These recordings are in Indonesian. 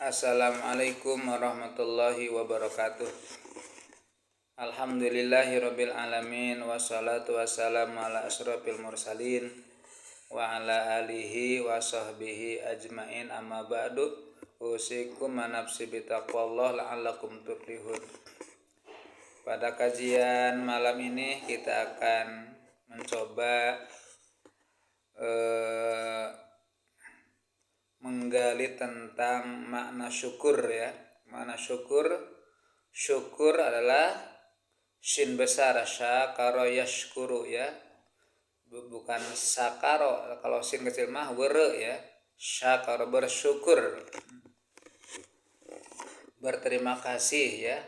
Assalamualaikum warahmatullahi wabarakatuh. Alhamdulillahirabbil alamin wassalatu wassalamu ala asyrofil mursalin wa ala alihi wa sahbihi ajmain amma ba'du. Usikum manafsi bitaqwallah la'allakum tuflihun. Pada kajian malam ini kita akan mencoba menggali tentang makna syukur ya. Makna syukur adalah shin besar syakaro yashkuru ya. Bukan sakaro, kalau sin kecil mah were ya. Syakaro bersyukur, berterima kasih ya.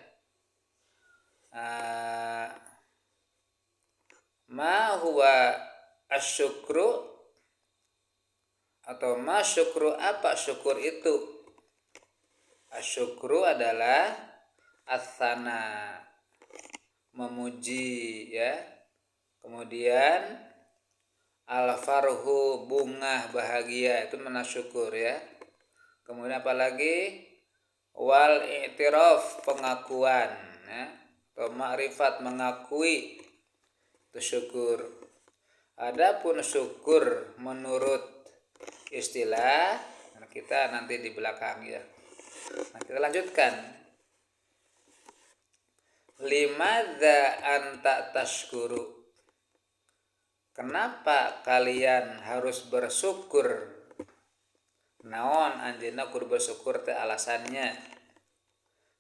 Ma huwa asyukru atau ma syukru, apa syukur itu? Asyukru adalah atsana, memuji ya. Kemudian al-farhu, bunga bahagia, itu makna syukur ya. Kemudian apalagi wal i'tiraf, pengakuan ya. Atau ma'rifat, mengakui, itu syukur. Adapun syukur menurut istilah kita nanti di belakang ya. Nah, kita lanjutkan. Limadza anta tashkuru? Kenapa kalian harus bersyukur? Naon anjeunna kudu bersyukur teh alasannya?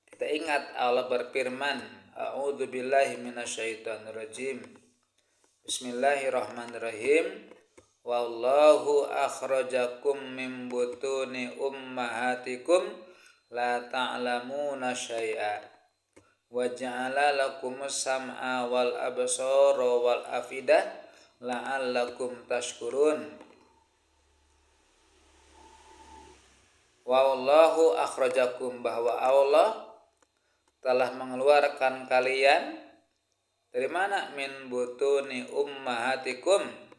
Kita ingat Allah berfirman, a'udzubillahi minasyaitonirrajim. Bismillahirrahmanirrahim. Wallahu akhrajakum min butuni ummahatikum la ta'lamuna syai'a wa ja'ala lakumus sam'a wal absara wal afidah la'allakum tashkurun. Wallahu akhrajakum, bahwa Allah telah mengeluarkan kalian dari mana? Min butuni ummahatikum,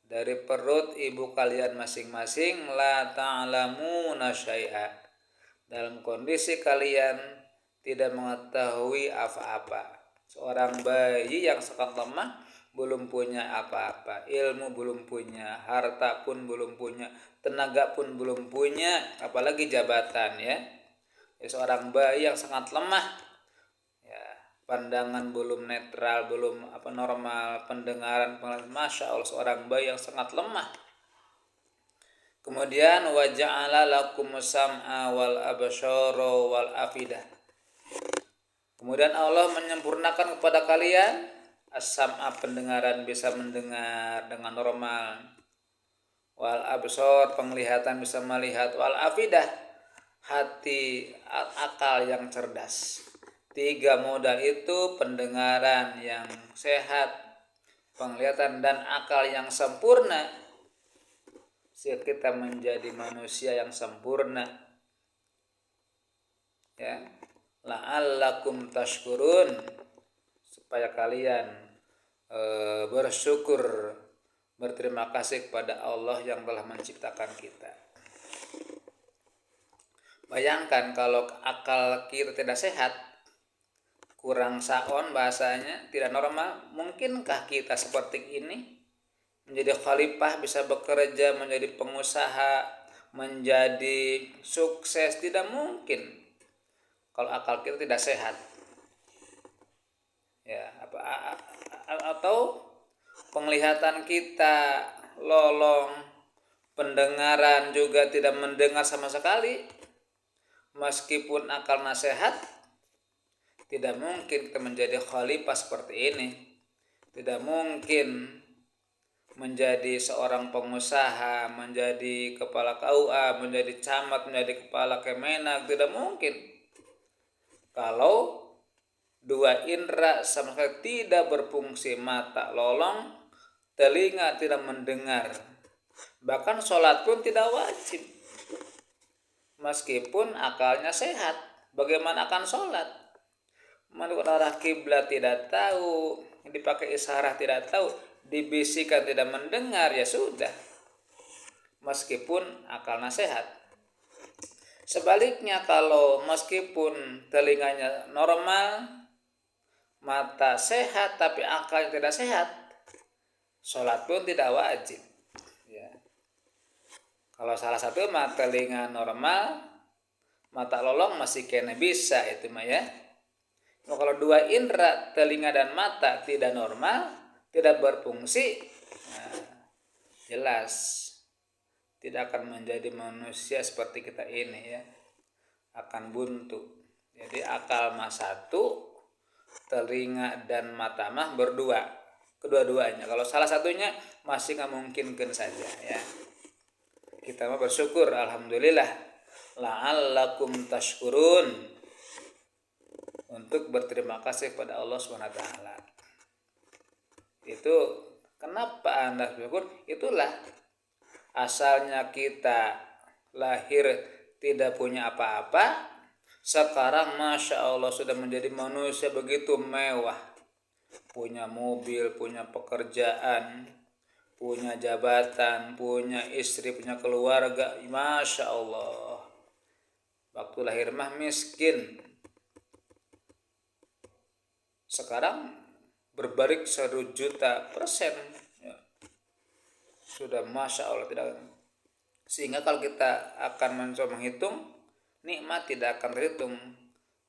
dari perut ibu kalian masing-masing. La ta'lamuna syai'a, dalam kondisi kalian tidak mengetahui apa-apa. Seorang bayi yang sangat lemah, belum punya apa-apa, ilmu belum punya, harta pun belum punya, tenaga pun belum punya, apalagi jabatan ya. Seorang bayi yang sangat lemah ya, pandangan belum netral, belum normal, pendengaran, masya Allah, seorang bayi yang sangat lemah. Kemudian wa ja'ala lakumus sam'a wal absyara wal afidah, kemudian Allah menyempurnakan kepada kalian as-sam'a, pendengaran, bisa mendengar dengan normal, wal absar, penglihatan, bisa melihat, wal afidah, hati, akal yang cerdas. 3 modal itu, pendengaran yang sehat, penglihatan, dan akal yang sempurna, sehingga kita menjadi manusia yang sempurna ya. La'allakum tashkurun, supaya kalian bersyukur, berterima kasih kepada Allah yang telah menciptakan kita. Bayangkan kalau akal kita tidak sehat, kurang saon bahasanya, tidak normal, mungkinkah kita seperti ini? Menjadi khalifah, bisa bekerja, menjadi pengusaha, menjadi sukses? Tidak mungkin kalau akal kita tidak sehat ya. Atau penglihatan kita lolong, pendengaran juga tidak mendengar sama sekali, meskipun akal sehat, tidak mungkin kita menjadi khalifah seperti ini. Tidak mungkin menjadi seorang pengusaha, menjadi kepala KUA, menjadi camat, menjadi kepala Kemenak. Tidak mungkin kalau 2 indera sama sekali tidak berfungsi. Mata lolong, telinga tidak mendengar, bahkan sholat pun tidak wajib meskipun akalnya sehat. Bagaimana akan sholat? Menurut arah kiblat tidak tahu, dipakai isyarat tidak tahu, dibisikkan tidak mendengar, ya sudah, meskipun akalnya sehat. Sebaliknya kalau meskipun telinganya normal, mata sehat tapi akal tidak sehat, sholat pun tidak wajib. Ya. Kalau salah satu mata telinga normal, mata lolong masih kena bisa itu mah ya. Kalau dua indera telinga dan mata tidak normal, tidak berfungsi, nah, jelas tidak akan menjadi manusia seperti kita ini ya, akan buntu. Jadi akal mah satu, telinga dan mata mah berdua, kedua-duanya. Kalau salah satunya masih nggak mungkinkan saja ya. Kita mah bersyukur, alhamdulillah, la'allakum tashkurun, untuk berterima kasih kepada Allah SWT. Itu kenapa Anda bersyukur? Itulah asalnya kita lahir tidak punya apa-apa, sekarang Masya Allah sudah menjadi manusia begitu mewah, punya mobil, punya pekerjaan, punya jabatan, punya istri, punya keluarga. Masya Allah. Waktu lahir mah miskin, sekarang berbalik 1.000.000% ya. Sudah Masya Allah tidak. Sehingga kalau kita akan mencoba menghitung, nikmat tidak akan terhitung.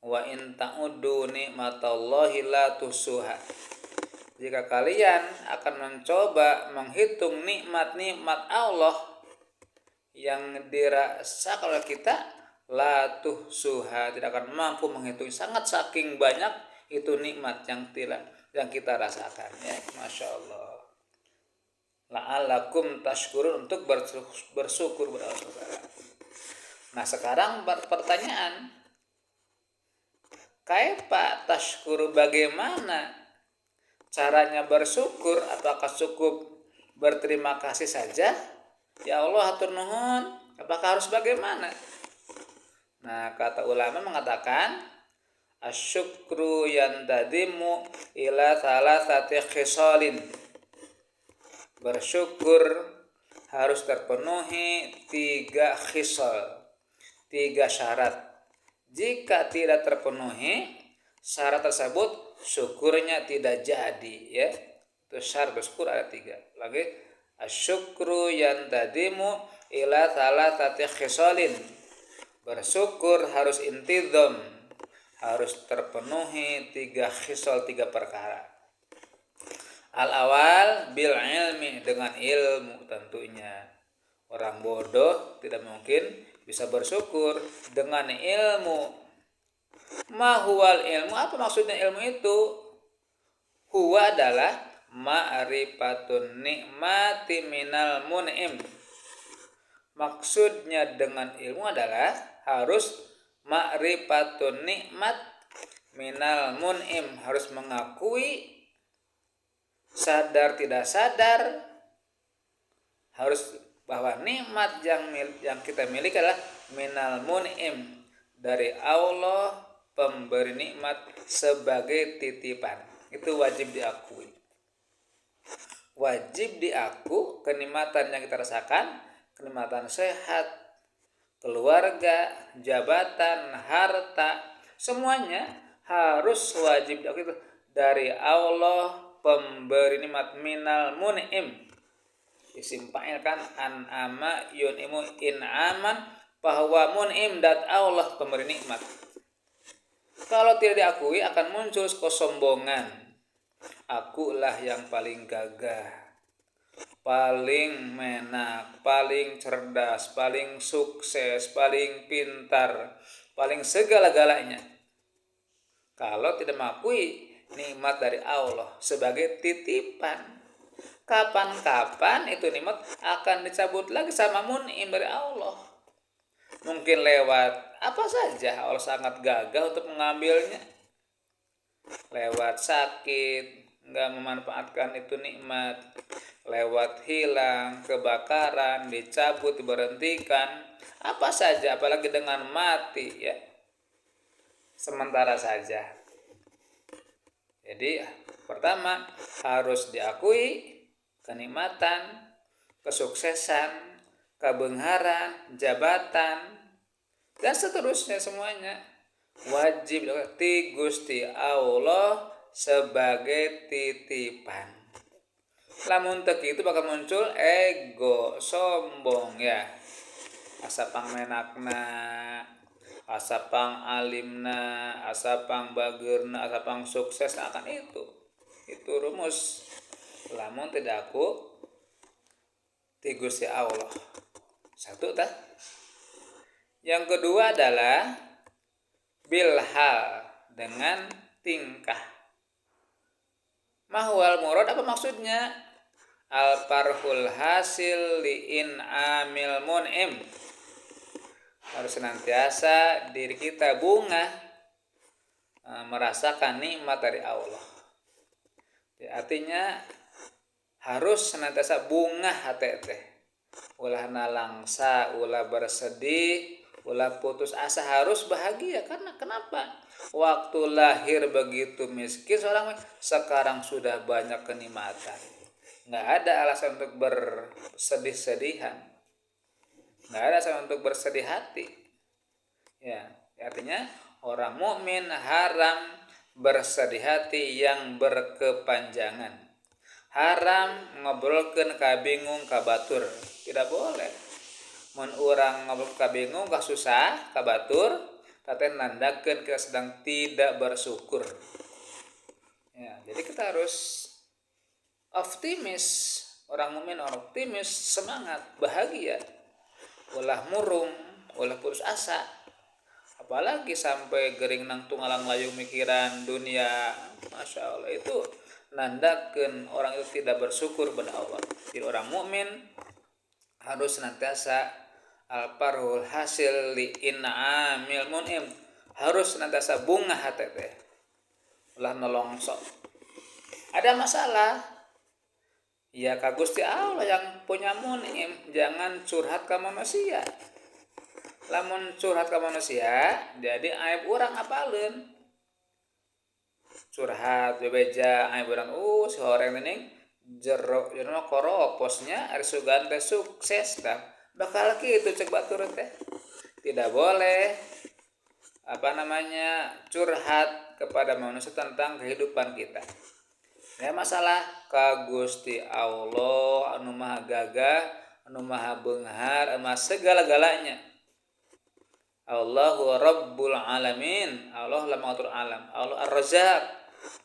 Wa in ta'uddu nikmatallahi la tuhsuha. Jika kalian akan mencoba menghitung nikmat-nikmat Allah yang dirasakan oleh kita, la tuhsuha, tidak akan mampu menghitung. Sangat saking banyak itu nikmat yang kita rasakan ya. Masya Allah. La'allakum tashkurun, untuk bersyukur kepada Allah SWT. Nah sekarang pertanyaan, kaifa tashkuru, bagaimana caranya bersyukur? Apakah cukup berterima kasih saja? Ya Allah hatur nuhun, apakah harus bagaimana? Nah kata ulama mengatakan, asyukru yantadimu ila thalathati khisalin. Bersyukur harus terpenuhi 3 khisal, 3 syarat. Jika tidak terpenuhi syarat tersebut, syukurnya tidak jadi ya. Itu syarat bersyukur ada 3. Lagi, asyukru yantadimu ila thalathati khisalin. Bersyukur harus intidham, harus terpenuhi 3 khisal, 3 perkara. Al-awal bil ilmi, dengan ilmu tentunya. Orang bodoh tidak mungkin bisa bersyukur dengan ilmu. Ma huwal ilmu, apa maksudnya ilmu itu? Huwa adalah ma'rifatun nikmati minal mun'im. Maksudnya dengan ilmu adalah harus ma'rifatun nikmat minal mun'im, harus mengakui, sadar tidak sadar, harus bahwa nikmat yang kita miliki adalah minal mun'im, dari Allah pemberi nikmat, sebagai titipan. Itu wajib diakui. Wajib diaku kenikmatan yang kita rasakan, kenikmatan sehat, keluarga, jabatan, harta, semuanya harus wajib diakui dari Allah pemberi nikmat, minal mun'im. Isim fa'il kan, an'ama yun'imu in'aman, bahwa mun'im dat Allah pemberi nikmat. Kalau tidak diakui akan muncul kesombongan. Akulah yang paling gagah, paling menak, paling cerdas, paling sukses, paling pintar, paling segala-galanya. Kalau tidak mengakui nikmat dari Allah sebagai titipan, kapan-kapan itu nikmat akan dicabut lagi sama mun'im dari Allah. Mungkin lewat apa saja, Allah sangat gagah untuk mengambilnya. Lewat sakit, nggak memanfaatkan itu nikmat. Lewat hilang, kebakaran, dicabut, diberhentikan, apa saja, apalagi dengan mati ya. Sementara saja. Jadi pertama harus diakui kenikmatan, kesuksesan, kebenaran, jabatan, dan seterusnya semuanya wajib ti Gusti Allah sebagai titipan. Lamun teu kitu bakal muncul ego, sombong ya. Asa pangmenakna, asa pang alimna, asa pang bageurna, asa pang sukses akan itu. Itu rumus. Lamun tidak aku ti Gusti Allah. Satu tah. Yang kedua adalah bilhal, dengan tingkah. Mahwal murad apa maksudnya? Al farhul hasil liin amil mun'im. Harus senantiasa diri kita bunga merasakan nikmat dari Allah. Ya, artinya harus senantiasa bunga hati teh. Ulah nalangsa, ulah bersedih, ulah putus asa, harus bahagia. Karena kenapa? Waktu lahir begitu miskin seorang, sekarang sudah banyak kenikmatan. Nggak ada alasan untuk bersedih-sedihan, nggak ada alasan untuk bersedih hati. Ya, artinya orang mukmin haram bersedih hati yang berkepanjangan. Haram ngobrolkeun kabingung kabatur, tidak boleh. Mun urang ngobrol kabingung kasusah kabatur, teh nandakeun kita sedang tidak bersyukur. Ya, jadi kita harus optimis, orang mukmin orang optimis, semangat, bahagia. Ulah murung, ulah putus asa. Apalagi sampai gering nang tunggalang layung mikiran dunia, masya Allah, itu nandakeun orang itu tidak bersyukur pada Allah. Jadi orang mukmin harus senantiasa al-farhul hasil li in'amil mun'im, harus senantiasa bunga hati teh. Ulah nolongsok. Ada masalah, ya ka Gusti Allah yang punya mun'im, jangan curhat ke manusia. Lamun curhat ke manusia, jadi aib urang apaleun. Curhat bebeja aib urang, si horeng nening jero koroposnya ari sugan teh sukses tah. Bakal kitu cek batur teh. Tidak boleh curhat kepada manusia tentang kehidupan kita. Ya, masalah ka Gusti Allah anu maha gagah, anu maha beunghar, anu segala-galanya. Allahu Rabbul Alamin, Allah lah mengatur alam, Allah Ar-Razzaq,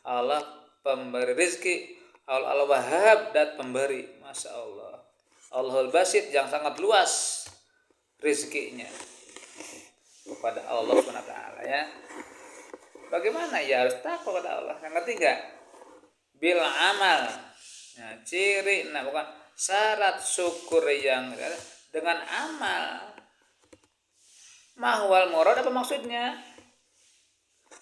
Allah pemberi rezeki, Allah Al-Wahhab, dat pemberi. Masya Allah. Allahul Basit yang sangat luas rezekinya kepada Allah SWT ya. Bagaimana ya, harus takut kepada Allah. Yang ketiga, bil amal. Nah, ciri, bukan syarat syukur yang dengan amal. Mahwal murad apa maksudnya?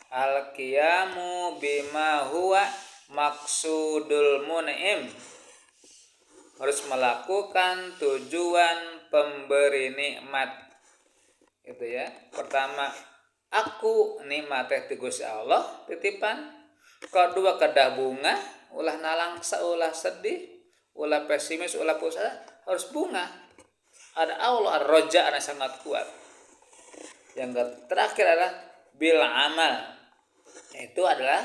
Al qiyamu bima huwa maksudul mun'im. Harus melakukan tujuan pemberi nikmat. Itu ya. Pertama, aku nikmat teh Gusti Allah titipan. Kedua, kedah bunga, ulah nalangsa, ulah sedih, ulah pesimis, ulah putus asa, harus bunga. Ada Allah Ar-Raja yang sangat kuat. Yang terakhir adalah bil amal. Itu adalah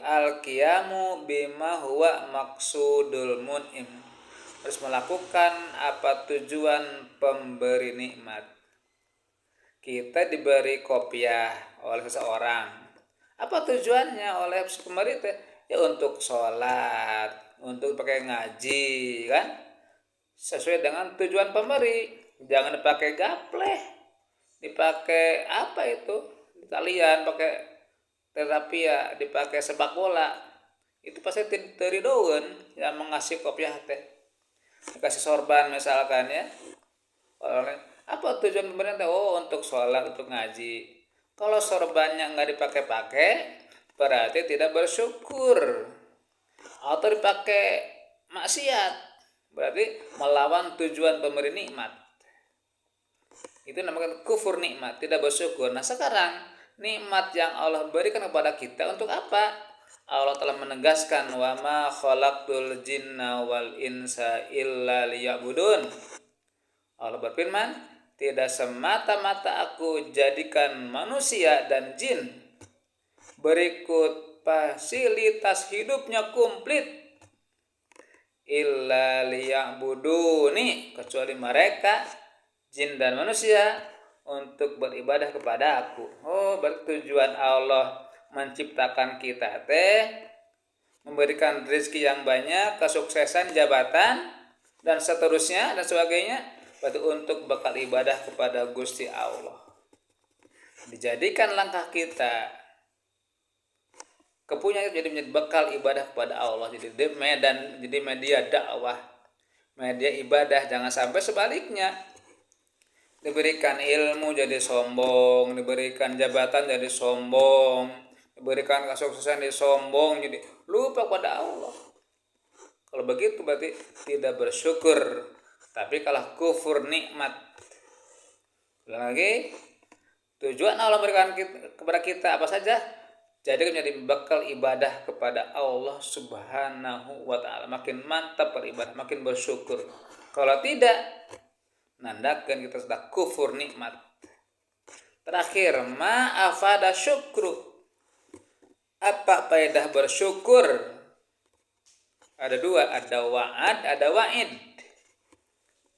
al-qiyamu bima huwa maksudul mun'im. Harus melakukan apa tujuan pemberi nikmat. Kita diberi kopiah oleh seseorang. Apa tujuannya oleh pemberi teh? Ya untuk sholat, untuk pakai ngaji kan? Sesuai dengan tujuan pemberi. Jangan dipakai gapleh. Dipakai apa itu? Talian, pakai terapi ya, dipakai sepak bola. Itu pasti teridoeun yang mengasih kopiah teh. Kasih sorban misalkan ya. Apa tujuan pemberian teh? Oh, untuk sholat, untuk ngaji. Kalau sorbannya nggak dipakai-pakai, berarti tidak bersyukur. Atau dipakai maksiat, berarti melawan tujuan pemberi nikmat. Itu namanya kufur nikmat, tidak bersyukur. Nah, sekarang nikmat yang Allah berikan kepada kita untuk apa? Allah telah menegaskan, wa ma khalaqtul jinna wal insa illa liya'budun. Allah berfirman, tidak semata-mata aku jadikan manusia dan jin berikut fasilitas hidupnya komplit illa liya'buduni, kecuali mereka jin dan manusia untuk beribadah kepada aku. Oh, bertujuan Allah menciptakan kita memberikan rezeki yang banyak, kesuksesan, jabatan, dan seterusnya dan sebagainya, berarti untuk bekal ibadah kepada Gusti Allah. Dijadikan langkah kita kepunyaan jadi menjadi bekal ibadah kepada Allah, jadi media dakwah, media ibadah. Jangan sampai sebaliknya, diberikan ilmu jadi sombong, diberikan jabatan jadi sombong, diberikan kesuksesan jadi sombong, jadi lupa pada Allah. Kalau begitu berarti tidak bersyukur, tapi kalah kufur nikmat. Lagi tujuan Allah berikan kepada kita apa saja, jadi menjadi bekal ibadah kepada Allah Subhanahu wa ta'ala. Makin mantap beribadah, makin bersyukur. Kalau tidak, nandakan kita sudah kufur nikmat. Terakhir, ma'afada syukru, apa faedah bersyukur? Ada dua, ada wa'ad, ada wa'id.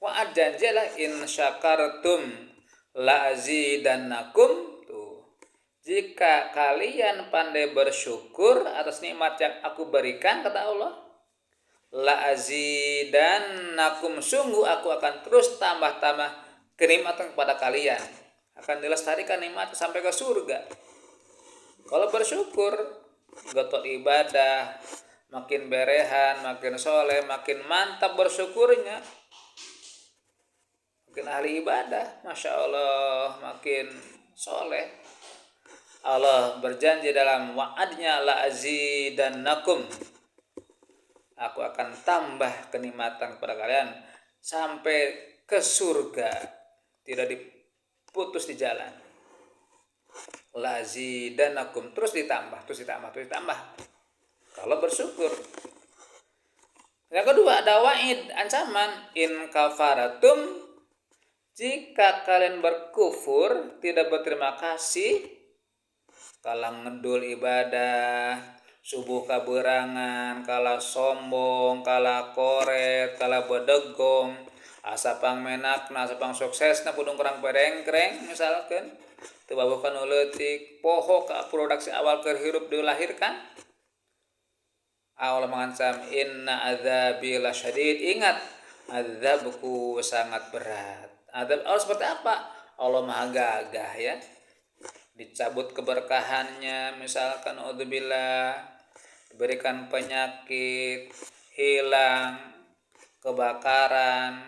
Wa'ad janjilah in syakartum la'azidannakum. Jika kalian pandai bersyukur atas nikmat yang aku berikan, kata Allah, la'azidannakum, sungguh aku akan terus tambah-tambah kenikmatan kepada kalian. Akan dilestarikan nikmat sampai ke surga. Kalau bersyukur, gotot ibadah, makin berehan, makin soleh, makin mantap bersyukurnya, makin ahli ibadah, Masya Allah, makin soleh. Allah berjanji dalam wa'adnya, la'azidannakum, aku akan tambah kenikmatan kepada kalian sampai ke surga, tidak diputus di jalan. La'azidannakum, terus ditambah. Kalau bersyukur. Yang kedua, ada wa'id, ancaman. In kafaratum, jika kalian berkufur, tidak berterima kasih, kalah ngedul ibadah, subuh kaberangan, kalah sombong, kalah koret, kalah bedegong, asapang menakna, asapang suksesna pudung kurang perengkreng misalkan, tebabukan uletik, poho ke produksi awal kerhirup dilahirkan. Allah mengancam, inna adzabi lasyadid, ingat azabku sangat berat. Azab Allah seperti apa? Allah maha gagah ya. Dicabut keberkahannya, misalkan udzubillah, diberikan penyakit, hilang, kebakaran,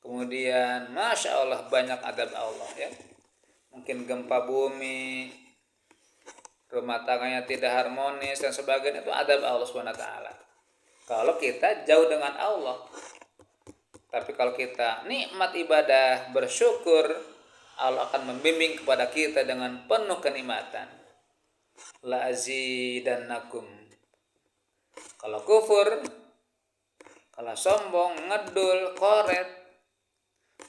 kemudian Masya Allah banyak adab Allah ya. Mungkin gempa bumi, rumah tangganya tidak harmonis dan sebagainya, itu adab Allah SWT. Kalau kita jauh dengan Allah. Tapi kalau kita nikmat ibadah, bersyukur, Allah akan membimbing kepada kita dengan penuh kenikmatan. La'azidannakum. Kalau kufur, kalau sombong, ngedul, koret,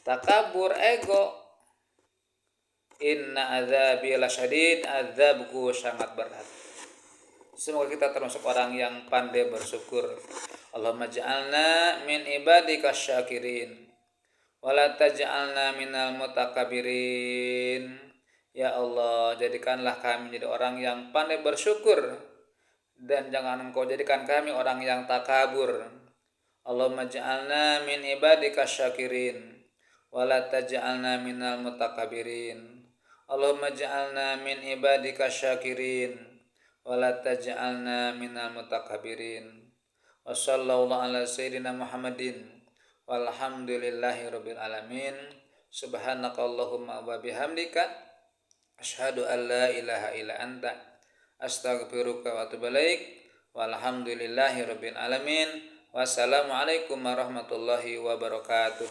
takabur, ego, inna azabi lasyadid, azabku sangat berat. Semoga kita termasuk orang yang pandai bersyukur. Allahumma ja'alna min ibadika syakirin wala taj'alna minal mutakabirin. Ya Allah, jadikanlah kami jadi orang yang pandai bersyukur, dan jangan Engkau jadikan kami orang yang takabur. Allahumma ja'alna min ibadika syakirin wala taj'alna minal mutakabirin. Allahumma ja'alna min ibadika syakirin wala taj'alna minal mutakabirin. Wa sallallahu ala sayyidina Muhammadin walhamdulillahi rabbil alamin. Subhanakallahumma wa bihamdika asyhadu an la ilaha illa anta astaghfiruka wa atubu ilaik. Walhamdulillahi rabbil alamin. Wassalamualaikum warahmatullahi wabarakatuh.